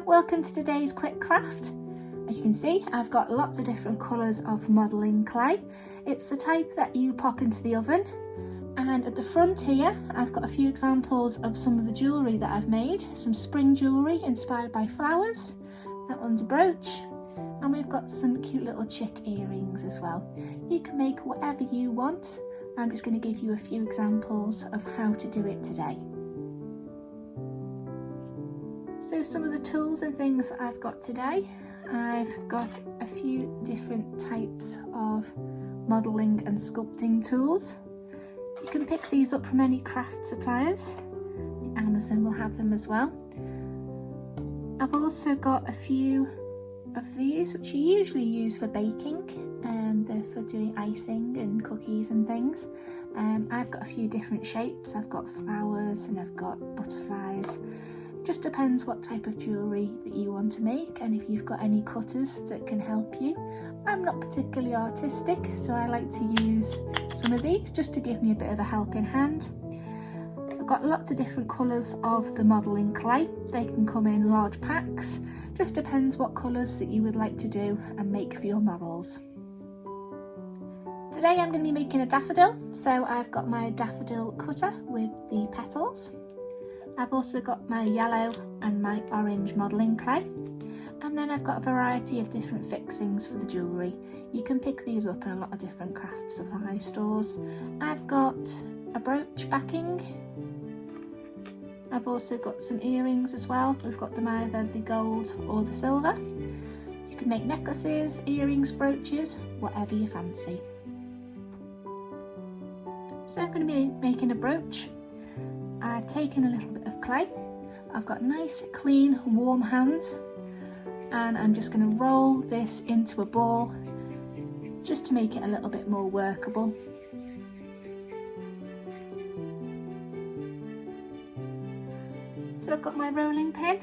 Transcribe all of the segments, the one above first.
welcome to today's quick craft. As you can see, I've got lots of different colours of modelling clay. It's the type that you pop into the oven, and at the front here I've got a few examples of some of the jewellery that I've made. Some spring jewellery inspired by flowers, that one's a brooch, and we've got some cute little chick earrings as well. You can make whatever you want. I'm just going to give you a few examples of how to do it today. So some of the tools and things that I've got today, I've got a few different types of modelling and sculpting tools. You can pick these up from any craft suppliers. Amazon will have them as well. I've also got a few of these which you usually use for baking, and they're for doing icing and cookies and things. I've got a few different shapes. I've got flowers and I've got butterflies. Just depends what type of jewellery that you want to make, and if you've got any cutters that can help you. I'm not particularly artistic, so I like to use some of these just to give me a bit of a helping hand. I've got lots of different colours of the modelling clay. They can come in large packs. Just depends what colours that you would like to do and make for your models. Today I'm going to be making a daffodil, so I've got my daffodil cutter with the petals. I've also got my yellow and my orange modelling clay, and then I've got a variety of different fixings for the jewellery. You can pick these up in a lot of different craft supply stores. I've got a brooch backing. I've also got some earrings as well. We've got them either the gold or the silver. You can make necklaces, earrings, brooches, whatever you fancy. So I'm going to be making a brooch. I've taken a little bit of clay. I've got nice, clean, warm hands, and I'm just going to roll this into a ball just to make it a little bit more workable. So I've got my rolling pin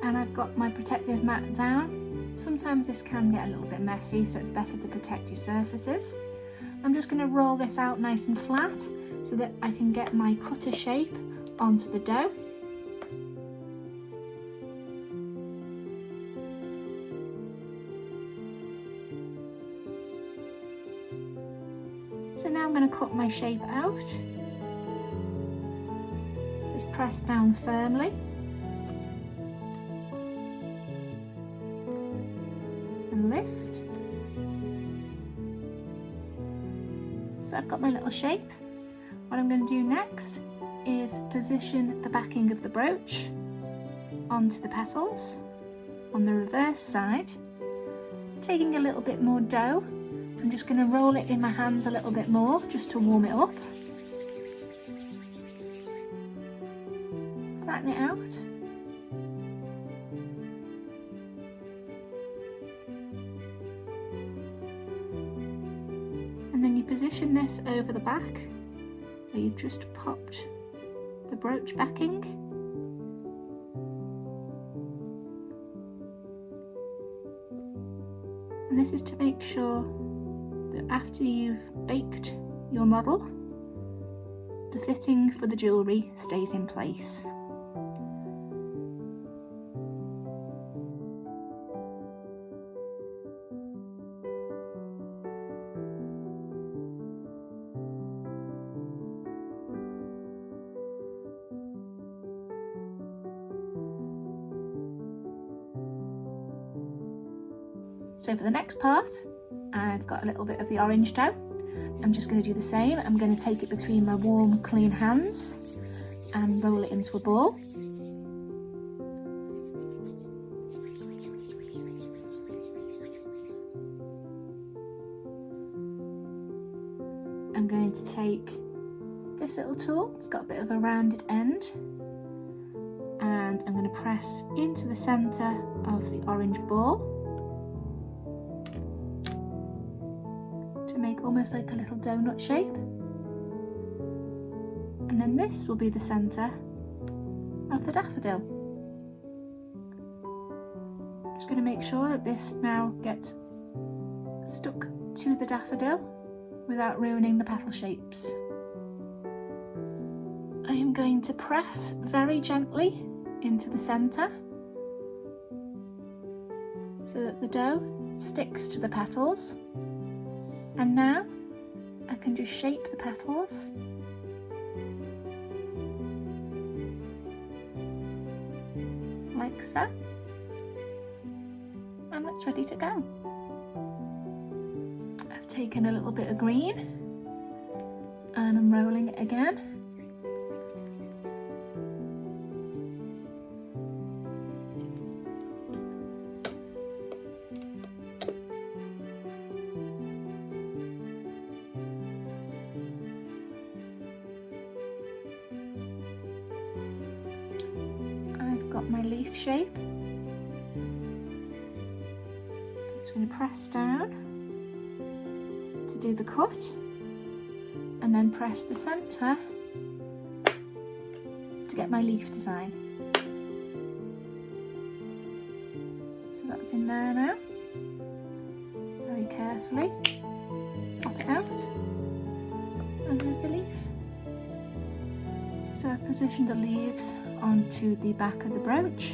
and I've got my protective mat down. Sometimes this can get a little bit messy, so it's better to protect your surfaces. I'm just going to roll this out nice and flat so that I can get my cutter shape onto the dough. So now I'm going to cut my shape out. Just press down firmly. And lift. So I've got my little shape. What I'm going to do next is position the backing of the brooch onto the petals on the reverse side. Taking a little bit more dough, I'm just going to roll it in my hands a little bit more just to warm it up. Flatten it out. And then you position this over the back where you've just popped the brooch backing. And this is to make sure that after you've baked your model, the fitting for the jewellery stays in place. So for the next part, I've got a little bit of the orange dough. I'm just going to do the same. I'm going to take it between my warm, clean hands and roll it into a ball. I'm going to take this little tool. It's got a bit of a rounded end, and I'm going to press into the centre of the orange ball to make almost like a little donut shape. And then this will be the centre of the daffodil. Just going to make sure that this now gets stuck to the daffodil without ruining the petal shapes. I am going to press very gently into the centre so that the dough sticks to the petals. And now I can just shape the petals like so, and it's ready to go. I've taken a little bit of green and I'm rolling it again. Got my leaf shape. I'm just going to press down to do the cut and then press the centre to get my leaf design. So that's in there now. Very carefully pop it out, and there's the leaf. So I've positioned the leaves onto the back of the brooch,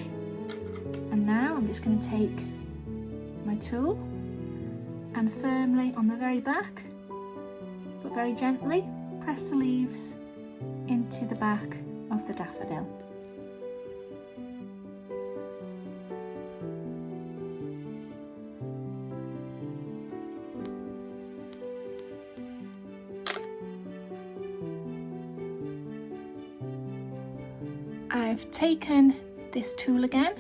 and now I'm just going to take my tool and firmly on the very back, but very gently, press the leaves into the back of the daffodil. I've taken this tool again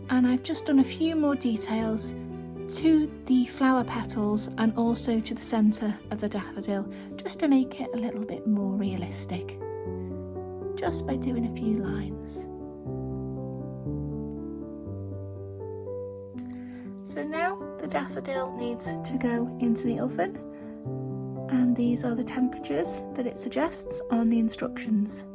and I've just done a few more details to the flower petals and also to the centre of the daffodil, just to make it a little bit more realistic, just by doing a few lines. So now the daffodil needs to go into the oven, and these are the temperatures that it suggests on the instructions.